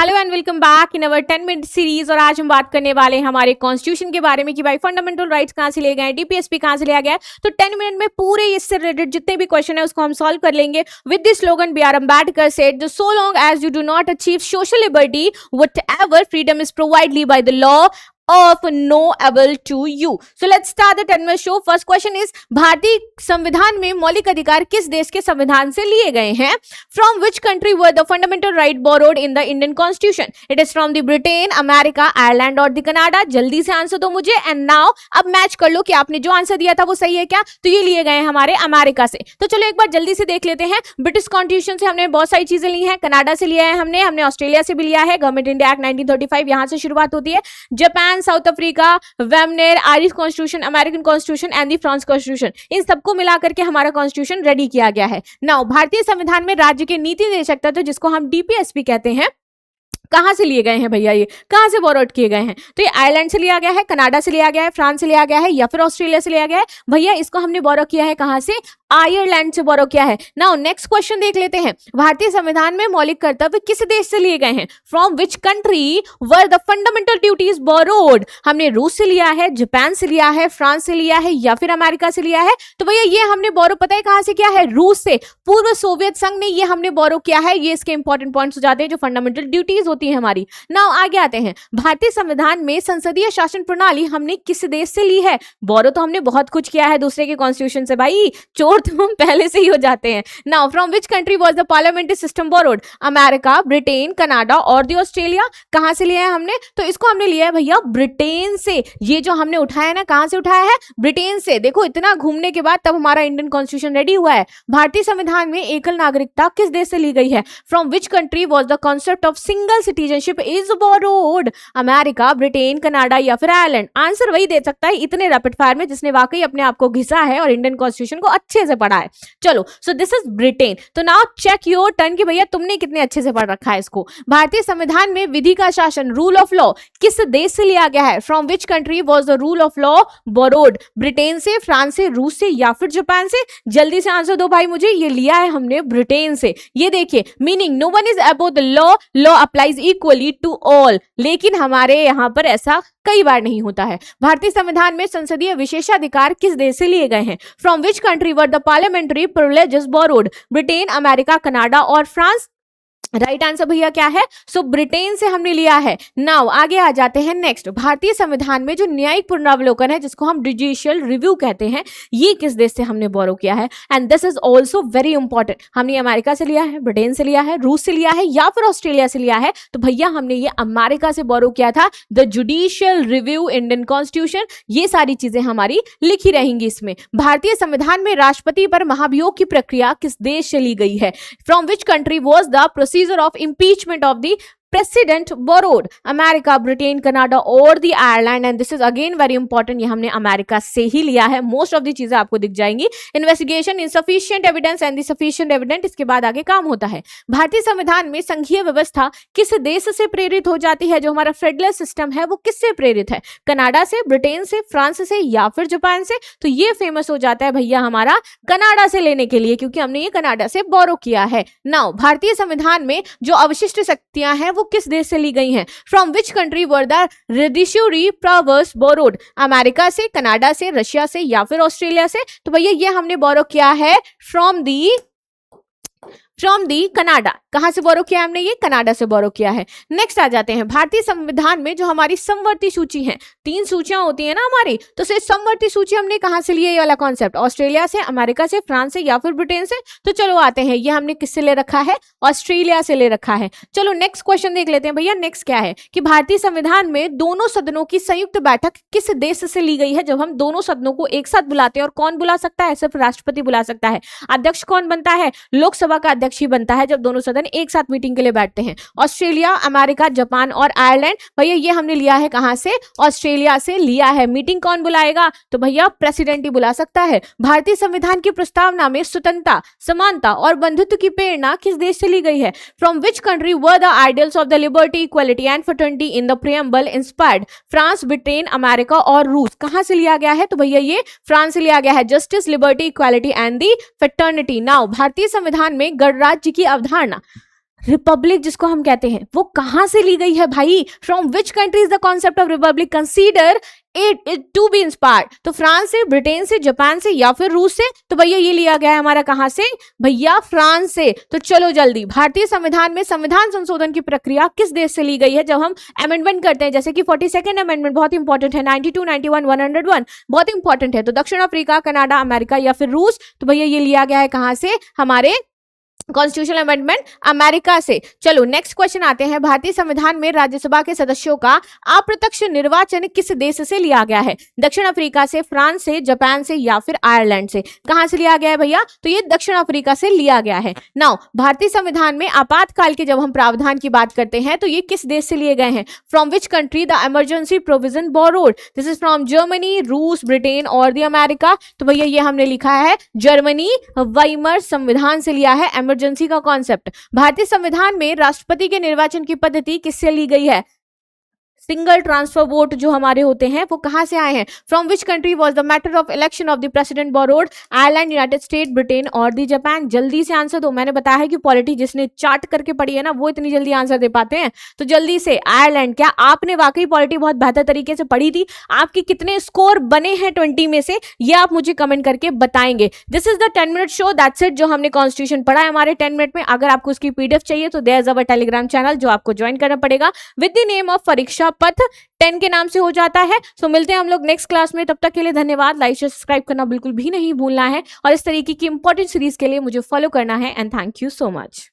Hello and welcome back in our 10 minute series. और आज हम बात करने वाले हैं हमारे कॉन्स्टिट्यूशन के बारे में कि भाई फंडामेंटल राइट्स कहाँ से लिए गए हैं, डीपीएसपी कहाँ से लिया गया है। तो 10 मिनट में पूरे इससे रिलेटेड जितने भी क्वेश्चन है उसको हम सॉल्व कर लेंगे with this slogan B R Ambedkar said, so long as you do not achieve social liberty whatever freedom is provided by the law of no able to you. So let's start the 10 minute show. First question is, भारतीय संविधान में मौलिक अधिकार किस देश के संविधान से लिए गए हैं? From which country were the fundamental right borrowed in the Indian Constitution? It is from the Britain, America, Ireland और the Canada. जल्दी से आंसर दो मुझे। एंड नाउ अब मैच कर लो कि आपने जो आंसर दिया था वो सही है क्या। तो ये लिए गए हैं हमारे अमेरिका से। तो चलो एक बार जल्दी से देख लेते हैं। ब्रिटिश कॉन्स्टिट्यूशन से हमने बहुत सारी चीजें ली हैं, कनाडा से लिया है हमने ऑस्ट्रेलिया से भी लिया है, गवर्नमेंट इंडिया एक्ट 1935 यहां से शुरुआत होती है, Japan, South Africa, Weimar, Irish constitution, American constitution and the France constitution, इन सबको मिलाकर के हमारा कॉन्स्टिट्यूशन रेडी किया गया है। नाउ भारतीय संविधान में राज्य के नीति निर्देशक तत्व जिसको हम डीपीएसपी कहते हैं, कहां से लिए गए हैं भैया, ये कहां से बोरोड किए गए हैं? तो ये आयरलैंड से लिया गया है, कनाडा से लिया गया है, फ्रांस से लिया गया है या फिर ऑस्ट्रेलिया से लिया गया है। भैया इसको हमने बोरो किया है कहां से? आयरलैंड से बोरो किया है। नाउ नेक्स्ट क्वेश्चन देख लेते हैं। भारतीय संविधान में मौलिक कर्तव्य किस देश से लिए गए हैं? From which country were the fundamental duties borrowed? हमने रूस से लिया है, जापान से लिया है, फ्रांस से लिया है या फिर अमेरिका से लिया है। तो भैया ये हमने बोरो पता है कहां से किया है? रूस से, पूर्व सोवियत संघ ने ये हमने बोरो किया है। ये इसके इंपॉर्टेंट पॉइंट्स हो जाते हैं जो फंडामेंटल ड्यूटीज होती है हमारी। नाउ आगे आते हैं। भारतीय संविधान में संसदीय शासन प्रणाली हमने किस देश से ली है? बोरो तो हमने बहुत कुछ किया है दूसरे के कॉन्स्टिट्यूशन से, भाई चोर तो हम पहले से ही हो जाते हैं। Now from which country was the parliamentary system borrowed? America, Britain, Canada और दी ऑस्ट्रेलिया। कहां से लिया है हमने? तो इसको हमने लिया है भैया ब्रिटेन से। ये जो हमने उठाया है ना, कहां से उठाया है? ब्रिटेन से। देखो इतना घूमने के बाद तब हमारा इंडियन कॉन्स्टिट्यूशन रेडी हुआ है। भारतीय संविधान में एकल नागरिकता किस देश से ली गई है? From which country was the concept of single citizenship is borrowed? America, Britain, Canada या फिर आयरलैंड। आंसर वही दे सकता है इतने रैपिड फायर में जिसने वाकई अपने आप को घिसा है और इंडियन कॉन्स्टिट्यूशन को अच्छे से पढ़ा है। चलो सो दिस इज ब्रिटेन। तो नाउ चेक योर टर्न कि भैया तुमने कितने अच्छे से पढ़ रखा है इसको। भारतीय संविधान में विधि का शासन रूल ऑफ लॉ किस देश से लिया गया है? From which country was the rule of law borrowed? Britain से, फ्रांस से, रूस से या फिर जापान से? जल्दी से आंसर दो भाई मुझे। ये लिया है हमने ब्रिटेन से। ये देखिए meaning no one is above the law, law applies equally to all. लेकिन हमारे यहां पर ऐसा कई बार नहीं होता है। भारतीय संविधान में संसदीय विशेषाधिकार किस देश से लिए गए हैं? From which country were the parliamentary privileges borrowed? Britain, America, Canada और फ्रांस। राइट आंसर भैया क्या है? सो ब्रिटेन से हमने लिया है। नाउ आगे आ जाते हैं नेक्स्ट। भारतीय संविधान में जो न्यायिक पुनरावलोकन है जिसको हम जुडिशियल रिव्यू कहते हैं, ये किस देश से हमने बोरो किया है? And this is also very important. हमने अमेरिका से लिया है, ब्रिटेन से लिया है, रूस से लिया है या फिर ऑस्ट्रेलिया से लिया है। तो भैया हमने ये अमेरिका से बोरो किया था। The judicial review Indian constitution, ये सारी चीजें हमारी लिखी रहेंगी इसमें। भारतीय संविधान में राष्ट्रपति पर महाभियोग की प्रक्रिया किस देश से ली गई है? From which country was the procedure of impeachment of the president borrowed? America, Britain, Canada और the Ireland. And this is again very important, ये हमने अमेरिका से ही लिया है। मोस्ट ऑफ दी चीजें आपको दिख जाएंगी। Investigation, insufficient evidence and the sufficient evidence, इसके बाद आगे काम होता है। भारतीय संविधान में संघीय व्यवस्था किस देश से प्रेरित हो जाती है? जो हमारा फेडरल सिस्टम है वो किससे प्रेरित है? कनाडा से, ब्रिटेन से, फ्रांस से या फिर जापान से? तो ये फेमस हो जाता है भैया हमारा कनाडा से लेने के लिए, क्योंकि हमने ये कनाडा से बोरो किया है। नाउ भारतीय संविधान में जो अवशिष्ट शक्तियां हैं वो किस देश से ली गई हैं? From which country were the judiciary powers borrowed? America से, कनाडा से, रशिया से या फिर ऑस्ट्रेलिया से? तो भैया ये हमने बोरो किया है फ्रॉम दी कनाडा। कहां से बोरो किया हमने? ये कनाडा से बोरो किया है। नेक्स्ट आ जाते हैं। भारतीय संविधान में जो हमारी समवर्ती सूची है, 3 सूचियां होती है ना हमारी, तो सिर्फ समवर्ती सूची हमने कहां से ली है? ये वाला कॉन्सेप्ट ऑस्ट्रेलिया से, अमेरिका से, फ्रांस से या फिर ब्रिटेन से? तो चलो आते हैं, ये हमने किससे ले रखा है? ऑस्ट्रेलिया से ले रखा है। चलो नेक्स्ट क्वेश्चन देख लेते हैं भैया। नेक्स्ट क्या है कि भारतीय संविधान में दोनों सदनों की संयुक्त बैठक किस देश से ली गई है? जब हम दोनों सदनों को एक साथ बुलाते हैं, और कौन बुला सकता है? सिर्फ राष्ट्रपति बुला सकता है। अध्यक्ष कौन बनता है? लोकसभा का अध्यक्ष ही बनता है जब दोनों सदन एक साथ मीटिंग के लिए बैठते हैं। ऑस्ट्रेलिया, अमेरिका, जापान और आयरलैंड। भैया ये हमने लिया है कहां से? ऑस्ट्रेलिया से लिया है। मीटिंग कौन बुलाएगा? तो भैया प्रेसिडेंट ही बुला सकता है। भारतीय संविधान की प्रस्तावना में स्वतंत्रता, समानता और बंधुत्व की प्रेरणा किस देश से ली गई है? From which country were the ideals of the liberty, equality and fraternity in the preamble inspired? France, Britain, America और रूस। कहां से लिया गया है? तो भैया ये फ्रांस से लिया गया है। Justice, liberty, equality and the fraternity. Now भारतीय संविधान में गणराज्य की अवधारणा रिपब्लिक जिसको हम कहते हैं वो कहां से ली गई है भाई? From which country is the concept of republic consider it to be inspired? तो फ्रांस से, ब्रिटेन से, जापान से या फिर रूस से? तो भैया ये लिया गया है हमारा कहां से भैया? फ्रांस से। तो चलो जल्दी, भारतीय संविधान में संविधान संशोधन की प्रक्रिया किस देश से ली गई है? जब हम अमेंडमेंट करते हैं, जैसे कि 42nd अमेंडमेंट बहुत इंपॉर्टेंट है, 92, 91, 101 बहुत इंपॉर्टेंट है। तो दक्षिण अफ्रीका, कनाडा, अमेरिका या फिर रूस? तो भैया ये लिया गया है कहां से? हमारे कॉन्स्टिट्यूशनल अमेंडमेंट अमेरिका से। चलो नेक्स्ट क्वेश्चन आते हैं, भारतीय संविधान में राज्यसभा के सदस्यों का अप्रत्यक्ष निर्वाचन किस देश से लिया गया है? दक्षिण अफ्रीका से, फ्रांस से, जापान से या फिर आयरलैंड से? कहां से लिया गया है भैया? तो ये दक्षिण अफ्रीका से लिया गया है। नाउ भारतीय संविधान में आपातकाल के जब हम प्रावधान की बात करते हैं तो ये किस देश से लिए गए हैं? From which country the emergency provision borrowed? This is from Germany, रूस, ब्रिटेन और द अमेरिका। तो भैया ये हमने लिखा है जर्मनी, वाइमर संविधान से लिया है इमरजेंसी का कॉन्सेप्ट। भारतीय संविधान में राष्ट्रपति के निर्वाचन की पद्धति किससे ली गई है? सिंगल ट्रांसफर वोट जो हमारे होते हैं वो कहां से आए हैं? From which country was the matter of election of the president borrowed? Ireland, United state, Britain और दी जापान? जल्दी से आंसर दो। मैंने बताया है कि पॉलिटी जिसने चार्ट करके पढ़ी है ना वो इतनी जल्दी आंसर दे पाते हैं। तो जल्दी से आयरलैंड। क्या आपने वाकई पॉलिटी बहुत बेहतर तरीके से पढ़ी थी? आपके कितने स्कोर बने हैं 20 में से ये आप मुझे कमेंट करके बताएंगे। This is the 10 minute show, that's it, जो हमने कॉन्स्टिट्यूशन पढ़ा है हमारे 10 मिनट में। अगर आपको उसकी पीडीएफ चाहिए तो there is our Telegram channel जो आपको ज्वाइन करना पड़ेगा विद द नेम ऑफ परीक्षा पथ 10 के नाम से हो जाता है। सो मिलते हैं हम लोग नेक्स्ट क्लास में, तब तक के लिए धन्यवाद। लाइक शेयर सब्सक्राइब करना बिल्कुल भी नहीं भूलना है और इस तरीके की इंपॉर्टेंट सीरीज के लिए मुझे फॉलो करना है and thank you so much.